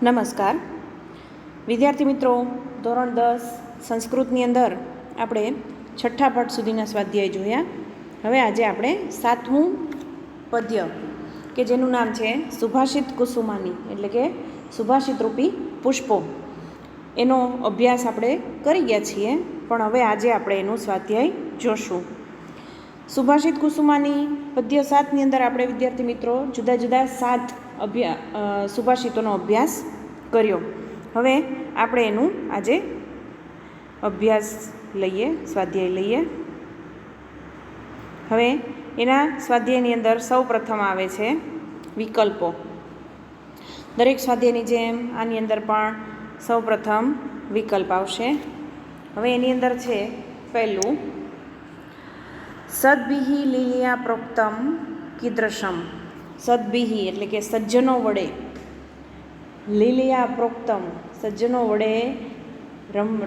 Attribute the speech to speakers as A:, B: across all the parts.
A: નમસ્કાર વિદ્યાર્થી મિત્રો, ધોરણ 10 સંસ્કૃતની અંદર આપણે છઠ્ઠા પાઠ સુધીના સ્વાધ્યાય જોયા. હવે આજે આપણે 7મું પદ્ય કે જેનું નામ છે સુભાષિત કુસુમાની, એટલે કે સુભાષિત રૂપી પુષ્પો, એનો અભ્યાસ આપણે કરી ગયા છીએ, પણ હવે આજે આપણે એનું સ્વાધ્યાય જોશું. સુભાષિત કુસુમાની પદ્ય 7ની અંદર આપણે વિદ્યાર્થી મિત્રો જુદા જુદા 7 સુભાષિતોનો અભ્યાસ કર્યો. હવે આપણે એનું આજે અભ્યાસ લઈએ, સ્વાધ્યાય લઈએ. હવે એના સ્વાધ્યાયની અંદર સૌ પ્રથમ આવે છે વિકલ્પો. દરેક સ્વાધ્યાયની જેમ આની અંદર પણ સૌ પ્રથમ વિકલ્પ આવશે. હવે એની અંદર છે પહેલું, સદ્ભિહિ લીલિયા પ્રોક્તમ કીદૃશમ. સદ્ભિહિ એટલે કે સજ્જનો વડે, લીલિયા પ્રોક્તમ સજ્જનો વડે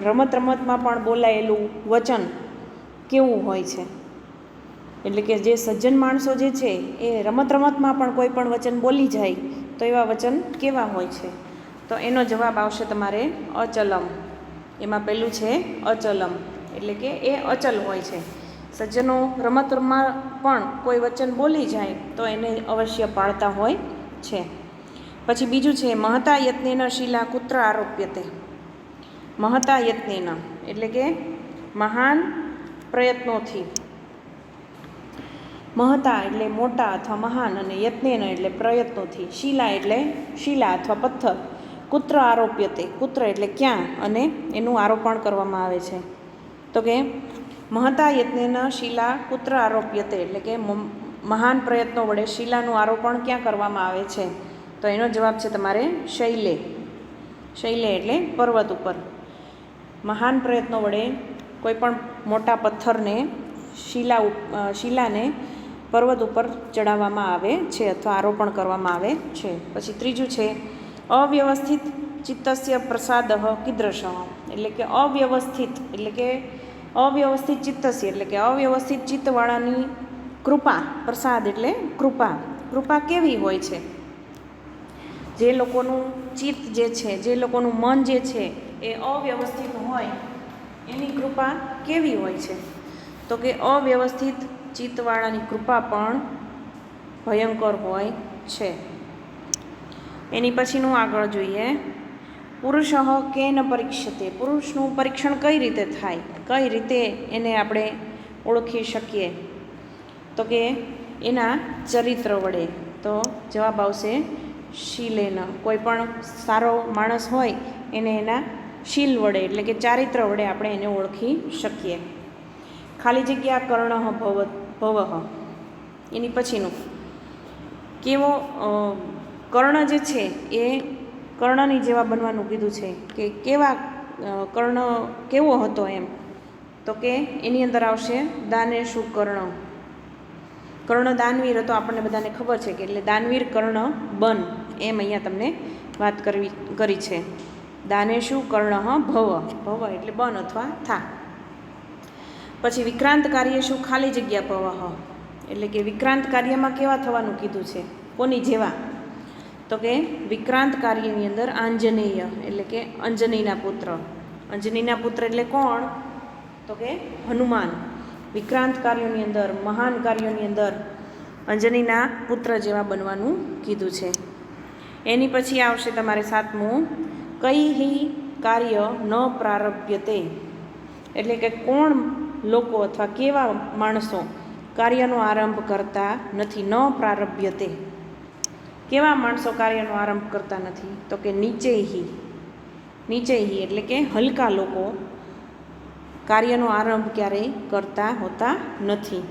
A: રમત રમતમાં પણ બોલાયેલું વચન કેવું હોય છે. એટલે કે જે સજ્જન માણસો જે છે એ રમત રમતમાં પણ કોઈ પણ વચન બોલી જાય તો એવા વચન કેવા હોય છે. તો એનો જવાબ આવશે તમારે અચલમ. એમાં પહેલું છે અચલમ, એટલે કે એ અચલ હોય છે. સજ્જનો રમતમાં પણ કોઈ વચન બોલી જાય તો એને અવશ્ય પાળતા હોય છે. પછી બીજું છે મહતા યત્નેન શિલા કુત્ર આરોપ્યતે. મહતા યત્નેન એટલે કે મહાન પ્રયત્નોથી, મહતા એટલે મોટા અથવા મહાન, અને યત્નેન એટલે પ્રયત્નોથી, શિલા એટલે શિલા અથવા પથ્થર, કુત્ર આરોપ્યતે કુત્ર એટલે ક્યાં, અને એનું આરોપણ કરવામાં આવે છે. તો કે મહતા યત્નેન શિલા કુત્ર આરોપ્યતે એટલે કે મહાન પ્રયત્નો વડે શિલાનું આરોપણ ક્યાં કરવામાં આવે છે. તો એનો જવાબ છે તમારે શૈલે. શૈલે એટલે પર્વત ઉપર. મહાન પ્રયત્નો વડે કોઈ પણ મોટા પથ્થરને શિલાને પર્વત ઉપર ચડાવવામાં આવે છે અથવા આરોપણ કરવામાં આવે છે. પછી ત્રીજું છે અવ્યવસ્થિત ચિત્તસ્ય પ્રસાદ કીદૃશ. એટલે કે અવ્યવસ્થિત એટલે કે અવ્યવસ્થિત ચિત્તસ્ય એટલે કે અવ્યવસ્થિત ચિત્તવાળાની કૃપા. પ્રસાદ એટલે કૃપા. કૃપા કેવી હોય છે? જે લોકોનું ચિત્ત જે છે, જે લોકોનું મન જે છે એ અવ્યવસ્થિત હોય એની કૃપા કેવી હોય છે? તો કે અવ્યવસ્થિત ચિત્તવાળાની કૃપા પણ ભયંકર હોય છે. એની પછીનું આગળ જોઈએ, પુરુષ કેન પરીક્ષતે. પુરુષનું પરીક્ષણ કઈ રીતે થાય, કઈ રીતે એને આપણે ઓળખી શકીએ? તો કે એના ચરિત્ર વડે. તો જવાબ આવશે શીલેન. કોઈ પણ સારો માણસ હોય એને એના શીલ વડે એટલે કે ચારિત્ર વડે આપણે એને ઓળખી શકીએ. ખાલી જગ્યા કર્ણ ભવ. એની પછીનું કેવો કર્ણ જે છે એ કર્ણની જેવા બનવાનું કીધું છે કે કેવા કર્ણ કેવો હતો એમ. તો કે એની અંદર આવશે દાનેશુ કર્ણ. કર્ણ દાનવીર હતો, આપણને બધાને ખબર છે કે એટલે દાનવીર કર્ણ બન, એમ અહીંયા તમને વાત કરી છે. દાનેશુ કર્ણ ભવ. ભવ એટલે બન અથવા થા. પછી વિક્રાંત કાર્યશુ ખાલી જગ્યા ભવ. એટલે કે વિક્રાંત કાર્યમાં કેવા થવાનું કીધું છે, કોની જેવા? તો કે વિક્રાંત કાર્યની અંદર આંજનેય એટલે કે અંજનીના પુત્ર. અંજનીના પુત્ર એટલે કોણ? તો કે હનુમાન. વિક્રાંત કાર્યોની અંદર, મહાન કાર્યોની અંદર અંજનીના પુત્ર જેવા બનવાનું કીધું છે. એની પછી આવશે તમારે 7મું, કઈ કાર્ય ન પ્રારભ્યતે. એટલે કે કોણ લોકો અથવા કેવા માણસો કાર્યનો આરંભ કરતા નથી. ન પ્રારભ્યતે, કેવા માણસો કાર્યનો આરંભ કરતા નથી? તો કે નીચેહી. નીચેહી એટલે કે હલકા લોકો કાર્યનો આરંભ ક્યારેય કરતા હોતા નથી.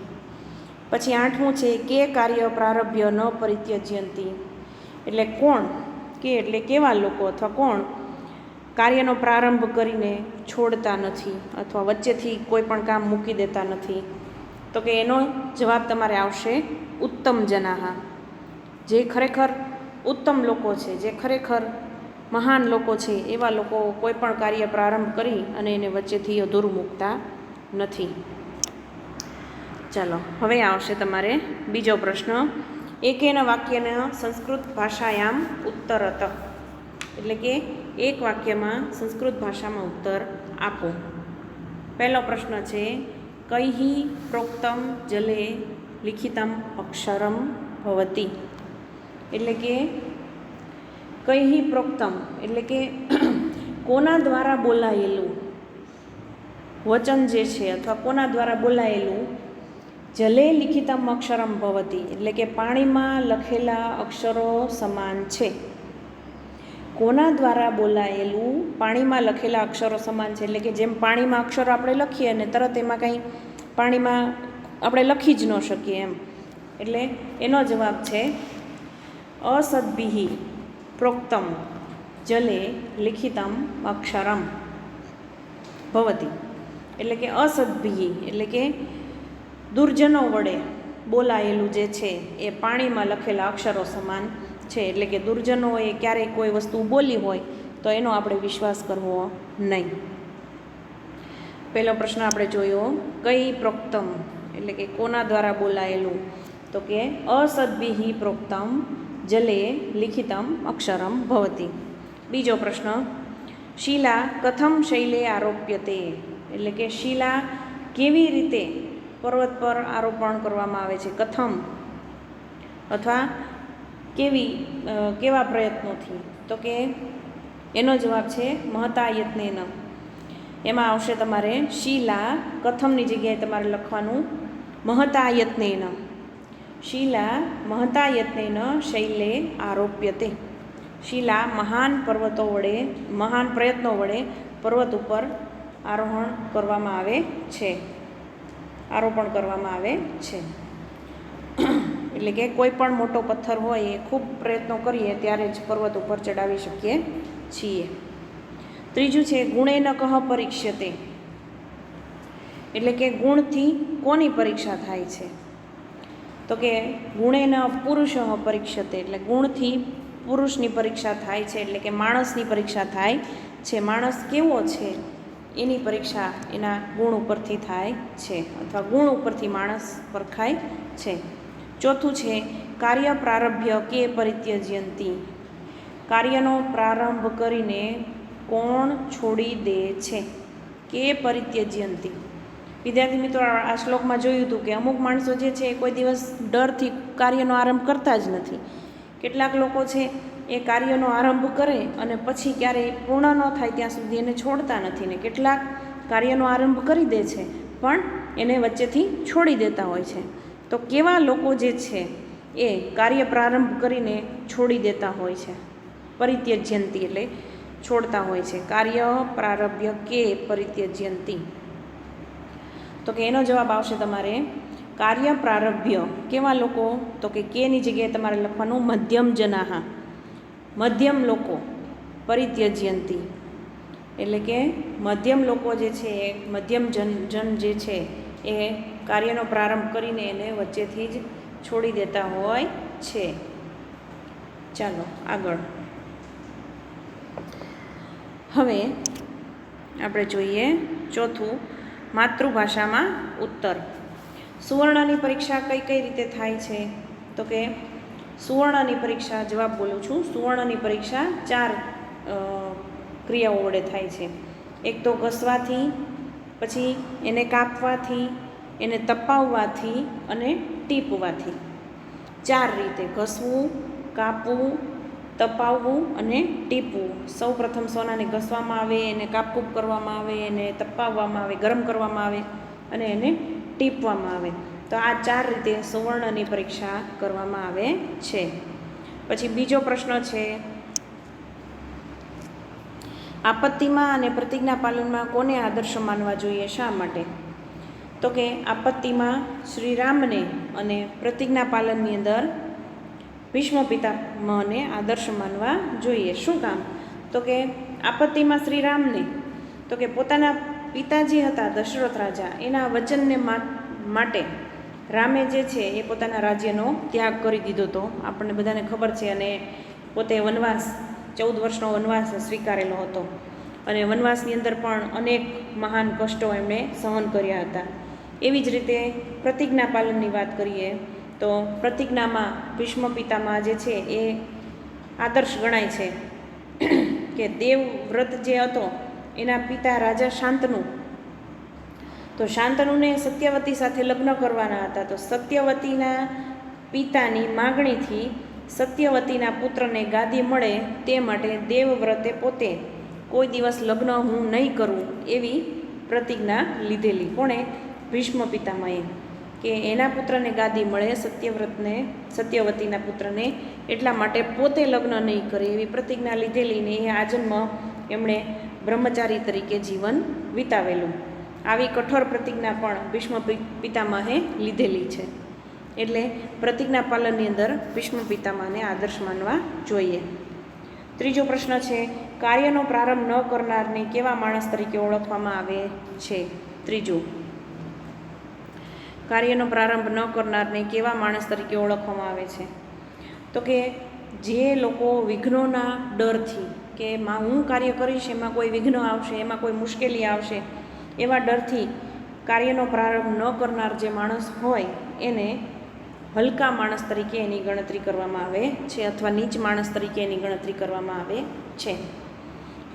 A: પછી 8મું છે કે કાર્ય પ્રારભ્ય ન પરિત્યજ્યંતી. એટલે કોણ, કે એટલે કેવા લોકો અથવા કોણ કાર્યનો પ્રારંભ કરીને છોડતા નથી અથવા વચ્ચેથી કોઈ પણ કામ મૂકી દેતા નથી. તો કે એનો જવાબ તમારે આવશે ઉત્તમ જનાહા. જે ખરેખર ઉત્તમ લોકો છે, જે ખરેખર મહાન લોકો છે, એવા લોકો કોઈ પણ કાર્ય પ્રારંભ કરી અને એને વચ્ચેથી અધૂરું મૂકતા નથી. ચાલો હવે આવશે તમારે બીજો પ્રશ્ન, એકેન વાક્યન સંસ્કૃત ભાષાયામ ઉત્તરત. એટલે કે એક વાક્યમાં સંસ્કૃત ભાષામાં ઉત્તર આપો. પહેલો પ્રશ્ન છે, કૈહી પ્રોક્તમ જલે લિખિતમ અક્ષરમ ભવતી. એટલે કે કૈહી પ્રોક્તમ એટલે કે કોના દ્વારા બોલાયેલું વચન જે છે અથવા કોના દ્વારા બોલાયેલું જલે લિખિતમ અક્ષરમ ભવતી એટલે કે પાણીમાં લખેલા અક્ષરો સમાન છે. કોના દ્વારા બોલાયેલું પાણીમાં લખેલા અક્ષરો સમાન છે એટલે કે જેમ પાણીમાં અક્ષરો આપણે લખીએ અને તરત એમાં કંઈ પાણીમાં આપણે લખી જ ન શકીએ એમ. એટલે એનો જવાબ છે અસદ્ભિઃ પ્રોક્તમ જલે લિખિતમ અક્ષરમ ભવતી. એટલે કે અસદ્ભિઃ એટલે કે દુર્જનો વડે બોલાયેલું જે છે એ પાણીમાં લખેલા અક્ષરો સમાન છે. એટલે કે દુર્જનોએ ક્યારેય કોઈ વસ્તુ બોલી હોય તો એનો આપણે વિશ્વાસ કરવો નહીં. પહેલો પ્રશ્ન આપણે જોયો, કઈ પ્રોક્તમ એટલે કે કોના દ્વારા બોલાયેલું, તો કે અસદ્ભિઃ પ્રોક્તમ જલે લિખિતમ અક્ષરમ ભવતી. બીજો પ્રશ્ન, શિલા કથમ શૈલે આરોપ્યતે એટલે કે શિલા કેવી રીતે પર્વત પર આરોપણ કરવામાં આવે છે, કથમ અથવા કેવા પ્રયત્નોથી, તો કે એનો જવાબ છે મહતા યત્નેન. એમાં આવશે તમારે શિલા, કથમની જગ્યાએ તમારે લખવાનું મહતા યત્નેન. શિલા મહતા યત્નેન શૈલે આરોપ્યતે. શિલા મહાન પર્વતો વડે, મહાન પ્રયત્નો વડે પર્વત ઉપર આરોહણ કરવામાં આવે છે, આરોપણ કરવામાં આવે છે. એટલે કે કોઈ પણ મોટો પથ્થર હોય એ ખૂબ પ્રયત્નો કરીએ ત્યારે જ પર્વત ઉપર ચડાવી શકીએ છીએ. ત્રીજું છે, ગુણેન કહ પરીક્ષ્યતે એટલે કે ગુણથી કોની પરીક્ષા થાય છે, તો કે ગુણેન પુરુષ પરીક્ષતે એટલે ગુણથી પુરુષની પરીક્ષા થાય છે. એટલે કે માણસની પરીક્ષા થાય છે. માણસ કેવો છે એની પરીક્ષા એના ગુણ ઉપરથી થાય છે અથવા ગુણ ઉપરથી માણસ પરખાય છે. ચોથું છે, કાર્ય પ્રારભ્ય કે પરિત્યજ્યંતી. કાર્યનો પ્રારંભ કરીને કોણ છોડી દે છે, કે પરિત્યજ્યંતી. વિદ્યાર્થી મિત્રો, આ શ્લોકમાં જોયું હતું કે અમુક માણસો જે છે એ કોઈ દિવસ ડરથી કાર્યનો આરંભ કરતા જ નથી. કેટલાક લોકો છે એ કાર્યનો આરંભ કરે અને પછી ક્યારેય પૂર્ણ ન થાય ત્યાં સુધી એને છોડતા નથી, ને કેટલાક કાર્યનો આરંભ કરી દે છે પણ એને વચ્ચેથી છોડી દેતા હોય છે. તો કેવા લોકો જે છે એ કાર્ય પ્રારંભ કરીને છોડી દેતા હોય છે, પરિત્યજ્યંતી એટલે છોડતા હોય છે. કાર્ય પ્રારભ્ય કે પરિત્યજ્યંતી, તો કે એનો જવાબ આવશે તમારે કાર્ય પ્રારભ્ય. કેવા લોકો, તો કે કેની જગ્યાએ તમારે લખવાનું મધ્યમ જનાહ, મધ્યમ લોકો. પરિત્યજ્યંતી એટલે કે મધ્યમ લોકો જે છે એ મધ્યમ જન જે છે એ કાર્યનો પ્રારંભ કરીને એને વચ્ચેથી જ છોડી દેતા હોય છે. ચાલો આગળ. હવે આપણે જોઈએ ચોથું, માતૃભાષામાં ઉત્તર. સુવર્ણની પરીક્ષા કઈ કઈ રીતે થાય છે, તો કે સુવર્ણની પરીક્ષા, જવાબ બોલું છું, સુવર્ણની પરીક્ષા 4 ક્રિયાઓ વડે થાય છે. એક તો ઘસવાથી, પછી એને કાપવાથી, એને તપાવવાથી અને ટીપવાથી. 4 રીતે ઘસવું, કાપવું, તપાવવું અને ટીપવું. સૌ પ્રથમ સોનાને ઘસવામાં આવે, એને કાપકૂપ કરવામાં આવે, એને તપાવવામાં આવે, ગરમ કરવામાં આવે અને એને ટીપવામાં આવે. તો આ 4 રીતે સુવર્ણની પરીક્ષા કરવામાં આવે છે. પછી બીજો પ્રશ્ન છે, આપત્તિમાં અને પ્રતિજ્ઞા પાલનમાં કોને આદર્શ માનવા જોઈએ, શા માટે? તો કે આપત્તિમાં શ્રીરામને અને પ્રતિજ્ઞા પાલનની અંદર ભીષ્મ પિતામહને આદર્શ માનવા જોઈએ. શું કામ? તો કે આપત્તિમાં શ્રીરામને, તો કે પોતાના પિતાજી હતા દશરથ રાજા, એના વચનને માટે રામે જે છે એ પોતાના રાજ્યનો ત્યાગ કરી દીધો હતો, આપણને બધાને ખબર છે. અને પોતે વનવાસ, 14 વર્ષનો વનવાસ સ્વીકારેલો હતો અને વનવાસની અંદર પણ અનેક મહાન કષ્ટો એમણે સહન કર્યા હતા. એવી જ રીતે પ્રતિજ્ઞા પાલનની વાત કરીએ તો પ્રતિજ્ઞામાં ભીષ્મ પિતામહ જે છે એ આદર્શ ગણાય છે. કે દેવવ્રત જે હતો એના પિતા રાજા શાંતનુ, તો શાંતનુને સત્યવતી સાથે લગ્ન કરવાના હતા. તો સત્યવતીના પિતાની માગણીથી સત્યવતીના પુત્રને ગાદી મળે તે માટે દેવવ્રતે પોતે કોઈ દિવસ લગ્ન હું નહીં કરું એવી પ્રતિજ્ઞા લીધેલી. કોણે? ભીષ્મ પિતામહે, કે એના પુત્રને ગાદી મળે સત્યવતીના પુત્રને, એટલા માટે પોતે લગ્ન નહીં કરે એવી પ્રતિજ્ઞા લીધેલી ને એ આજન્મ એમણે બ્રહ્મચારી તરીકે જીવન વિતાવેલું. આવી કઠોર પ્રતિજ્ઞા પણ ભીષ્મ પિતામહે લીધેલી છે. એટલે પ્રતિજ્ઞા પાલનની અંદર ભીષ્મ પિતામહને આદર્શ માનવા જોઈએ. ત્રીજો પ્રશ્ન છે, કાર્યનો પ્રારંભ ન કરનારને કેવા માણસ તરીકે ઓળખવામાં આવે છે? ત્રીજું, કાર્યનો પ્રારંભ ન કરનારને કેવા માણસ તરીકે ઓળખવામાં આવે છે? તો કે જે લોકો વિઘ્નોના ડરથી, કે હું કાર્ય કરીશ એમાં કોઈ વિઘ્ન આવશે, એમાં કોઈ મુશ્કેલી આવશે, એવા ડરથી કાર્યનો પ્રારંભ ન કરનાર જે માણસ હોય એને હલકા માણસ તરીકે એની ગણતરી કરવામાં આવે છે, અથવા નીચ માણસ તરીકે એની ગણતરી કરવામાં આવે છે.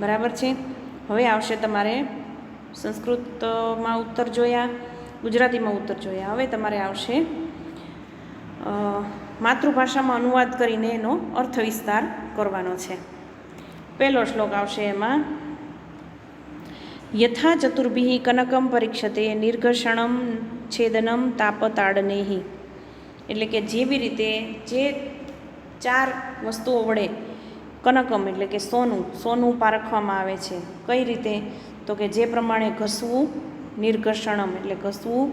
A: બરાબર છે. હવે આવશે તમારે સંસ્કૃતમાં ઉત્તર જોયા, ગુજરાતીમાં ઉત્તર જોયા. હવે તમારે આવશે માતૃભાષામાં અનુવાદ કરીને એનો અર્થ વિસ્તાર કરવાનો છે. પહેલો શ્લોક આવશે એમાં, યથા ચતુર્ભિઃ કનકમ પરીક્ષતે નિર્ઘર્ષણમ છેદનમ તાપતાડનેહિ. એટલે કે જેવી રીતે જે 4 વસ્તુઓ વડે કનકમ એટલે કે સોનું પારખવામાં આવે છે. કઈ રીતે? તો કે જે પ્રમાણે ઘસવું, નિર્ઘર્ષણમ એટલે ઘસવું,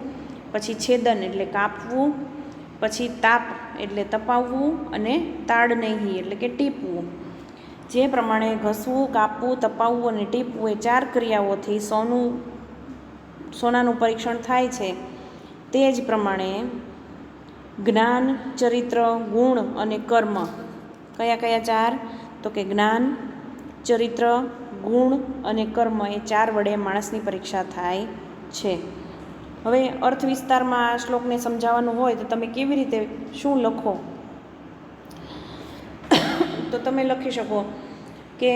A: પછી છેદન એટલે કાપવું, પછી તાપ એટલે તપાવવું, અને તાડનેહિ એટલે કે ટીપવું. જે પ્રમાણે ઘસવું, કાપવું, તપાવવું અને ટીપવું એ 4 ક્રિયાઓથી સોનાનું પરીક્ષણ થાય છે. તે જ પ્રમાણે જ્ઞાન, ચરિત્ર, ગુણ અને કર્મ, કયા કયા 4? તો કે જ્ઞાન, ચરિત્ર, ગુણ અને કર્મ એ 4 વડે માણસની પરીક્ષા થાય છે. હવે અર્થ વિસ્તારમાં આ શ્લોકને સમજાવવાનું હોય તો તમે કેવી રીતે શું લખો? તો તમે લખી શકો કે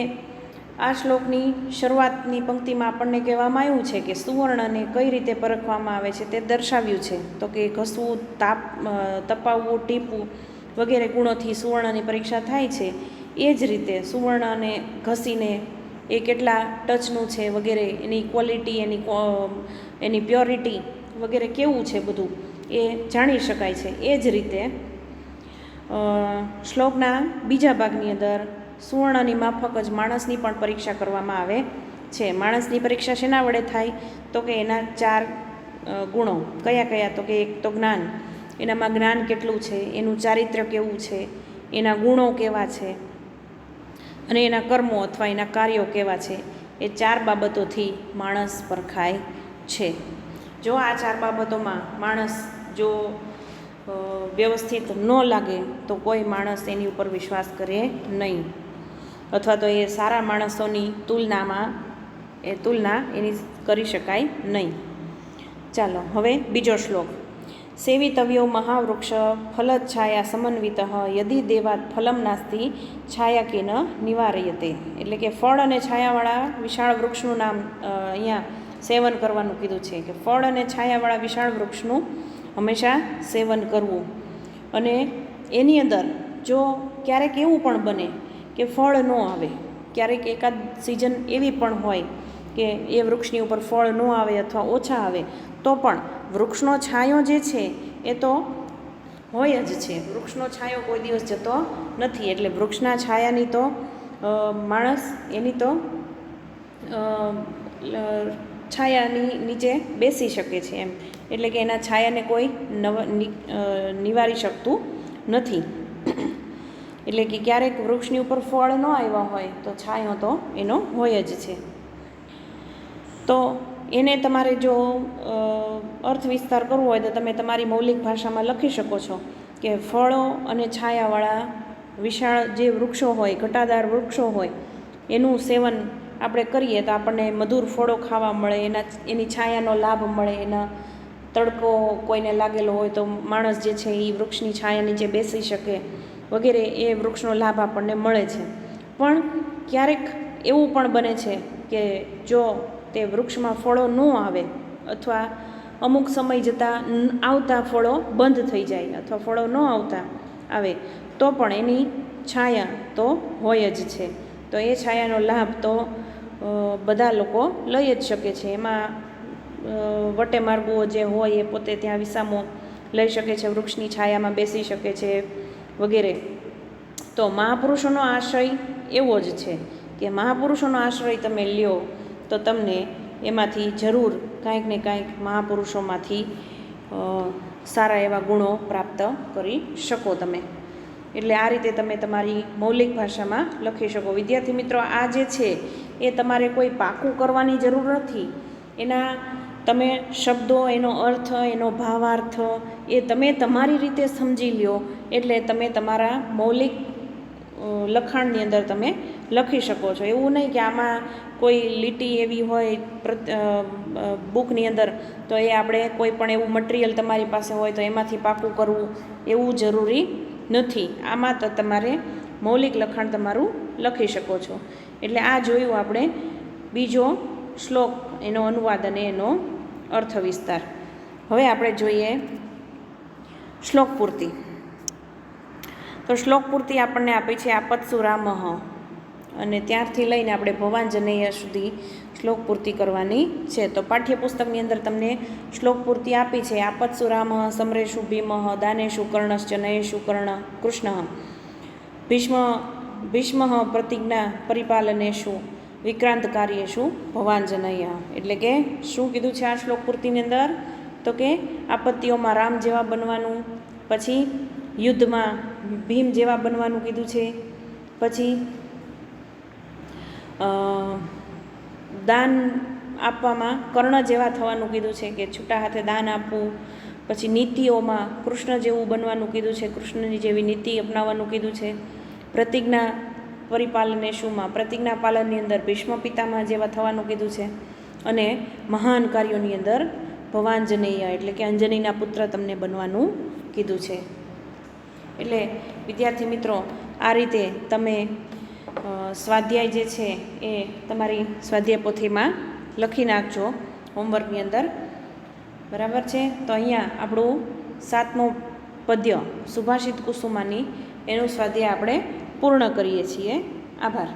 A: આ શ્લોકની શરૂઆતની પંક્તિમાં આપણને કહેવામાં આવ્યું છે કે સુવર્ણને કઈ રીતે પરખવામાં આવે છે તે દર્શાવ્યું છે. તો કે ઘસવું, તપાવવું, ટીપવું વગેરે ગુણોથી સુવર્ણની પરીક્ષા થાય છે. એ જ રીતે સુવર્ણને ઘસીને એ કેટલા ટચનું છે વગેરે, એની ક્વોલિટી, એની પ્યોરિટી વગેરે કેવું છે બધું એ જાણી શકાય છે. એ જ રીતે શ્લોકના બીજા ભાગની અંદર સુવર્ણની માફક જ માણસની પણ પરીક્ષા કરવામાં આવે છે. માણસની પરીક્ષા શેના વડે થાય? તો કે એના 4 ગુણો કયા કયા? તો કે એક તો જ્ઞાન, એનામાં જ્ઞાન કેટલું છે, એનું ચારિત્ર્ય કેવું છે, એના ગુણો કેવા છે, અને એના કર્મો અથવા એના કાર્યો કેવા છે. એ 4 બાબતોથી માણસ પરખાય છે. જો આ 4 બાબતોમાં માણસ જો વ્યવસ્થિત ન લાગે તો કોઈ માણસ એની ઉપર વિશ્વાસ કરે નહીં, અથવા તો એ સારા માણસોની તુલના એની કરી શકાય નહીં. ચાલો હવે બીજો શ્લોક, સેવિતવ્યો મહાવૃક્ષ ફલચ્છાયા સમન્વિત યદિ દેવાત ફલમ નાસ્તિ છાયા કે ન નિવાર્યતે. એટલે કે ફળ અને છાયાવાળા વિશાળ વૃક્ષનું નામ અહીંયા સેવન કરવાનું કીધું છે, કે ફળ અને છાયાવાળા વિશાળ વૃક્ષનું હંમેશા સેવન કરવું. અને એની અંદર જો ક્યારેક એવું પણ બને કે ફળ ન આવે, ક્યારેક એકાદ સિઝન એવી પણ હોય કે એ વૃક્ષની ઉપર ફળ ન આવે અથવા ઓછા આવે, તો પણ વૃક્ષનો છાંયો જે છે એ તો હોય જ છે. વૃક્ષનો છાંયો કોઈ દિવસ જતો નથી. એટલે વૃક્ષના છાયાની તો માણસ એની તો છાયાની નીચે બેસી શકે છે એમ. એટલે કે એના છાયાને કોઈ નિવારી શકતું નથી. એટલે કે ક્યારેક વૃક્ષની ઉપર ફળ ન આવ્યા હોય તો છાંયો તો એનો હોય જ છે. તો એને તમારે જો અર્થ વિસ્તાર કરવો હોય તો તમે તમારી મૌલિક ભાષામાં લખી શકો છો કે ફળો અને છાયાવાળા વિશાળ જે વૃક્ષો હોય, ઘટાદાર વૃક્ષો હોય, એનું સેવન આપણે કરીએ તો આપણને મધુર ફળો ખાવા મળે, એની છાયાનો લાભ મળે. એના તડકો કોઈને લાગેલો હોય તો માણસ જે છે એ વૃક્ષની છાયા નીચે બેસી શકે વગેરે, એ વૃક્ષનો લાભ આપણને મળે છે. પણ ક્યારેક એવું પણ બને છે કે જો તે વૃક્ષમાં ફળો ન આવે અથવા અમુક સમય જતાં આવતા ફળો બંધ થઈ જાય અથવા ફળો ન આવતા આવે તો પણ એની છાયા તો હોય જ છે. તો એ છાયાનો લાભ તો બધા લોકો લઈ જ શકે છે. એમાં વટે માર્ગુઓ જે હોય એ પોતે ત્યાં વિસામો લઈ શકે છે, વૃક્ષની છાયામાં બેસી શકે છે વગેરે. તો મહાપુરુષોનો આશ્રય એવો જ છે કે મહાપુરુષોનો આશ્રય તમે લ્યો તો તમને એમાંથી જરૂર કાંઈક ને કાંઈક મહાપુરુષોમાંથી સારા એવા ગુણો પ્રાપ્ત કરી શકો તમે. એટલે આ રીતે તમે તમારી મૌલિક ભાષામાં લખી શકો. વિદ્યાર્થી મિત્રો, આ જે છે એ તમારે કોઈ પાકું કરવાની જરૂર નથી. એના તમે શબ્દો, એનો અર્થ, એનો ભાવાર્થ એ તમે તમારી રીતે સમજી લ્યો એટલે તમે તમારા મૌલિક લખાણની અંદર તમે લખી શકો છો. એવું નહીં કે આમાં કોઈ લીટી એવી હોય બુકની અંદર તો એ આપણે કોઈ પણ એવું મટિરિયલ તમારી પાસે હોય તો એમાંથી પાકું કરવું એવું જરૂરી નથી. આમાં તો તમારે મૌલિક લખાણ તમારું લખી શકો છો. એટલે આ જોયું આપણે બીજો શ્લોક, એનો અનુવાદ અને એનો અર્થ વિસ્તાર. હવે આપણે જોઈએ શ્લોક પૂર્તિ. તો શ્લોક પૂર્તિ આપણને આપી છે આપત્સુ રામઃ, અને ત્યારથી લઈને આપણે ભવાંજનેય સુધી શ્લોક પૂર્તિ કરવાની છે. તો પાઠ્યપુસ્તકની અંદર તમને શ્લોક પૂર્તિ આપી છે. આપત્સુ રામઃ, સમરેષુ ભીમઃ, દાનેષુ કર્ણશ્ચ, નયેષુ કૃષ્ણ, ભીષ્મ પ્રતિજ્ઞા પરિપાલનેષુ, વિક્રાંત કાર્યેષુ ભવાંજનય. એટલે કે શું કીધું છે આ શ્લોક પૂર્તિની અંદર? તો કે આપત્તિઓમાં રામ જેવા બનવાનું, પછી યુદ્ધમાં ભીમ જેવા બનવાનું કીધું છે, પછી દાન આપવામાં કર્ણ જેવા થવાનું કીધું છે કે છૂટા હાથે દાન આપવું, પછી નીતિઓમાં કૃષ્ણ જેવું બનવાનું કીધું છે, કૃષ્ણની જેવી નીતિ અપનાવવાનું કીધું છે, પ્રતિજ્ઞા પરિપાલનેશુમાં પ્રતિજ્ઞા પાલનની અંદર ભીષ્મ પિતામહ જેવા થવાનું કીધું છે, અને મહાન કાર્યોની અંદર ભવાંજનેય એટલે કે અંજનીના પુત્ર તમને બનવાનું કીધું છે. એટલે વિદ્યાર્થી મિત્રો, આ રીતે તમે સ્વાધ્યાય જે છે એ તમારી સ્વાધ્યાય પોથીમાં લખી નાખજો હોમવર્કની અંદર. બરાબર છે? તો અહીંયા આપણું 7મું પદ્ય સુભાષિત કુસુમાની એનું સ્વાધ્યાય આપણે પૂર્ણ કરીએ છીએ. આભાર.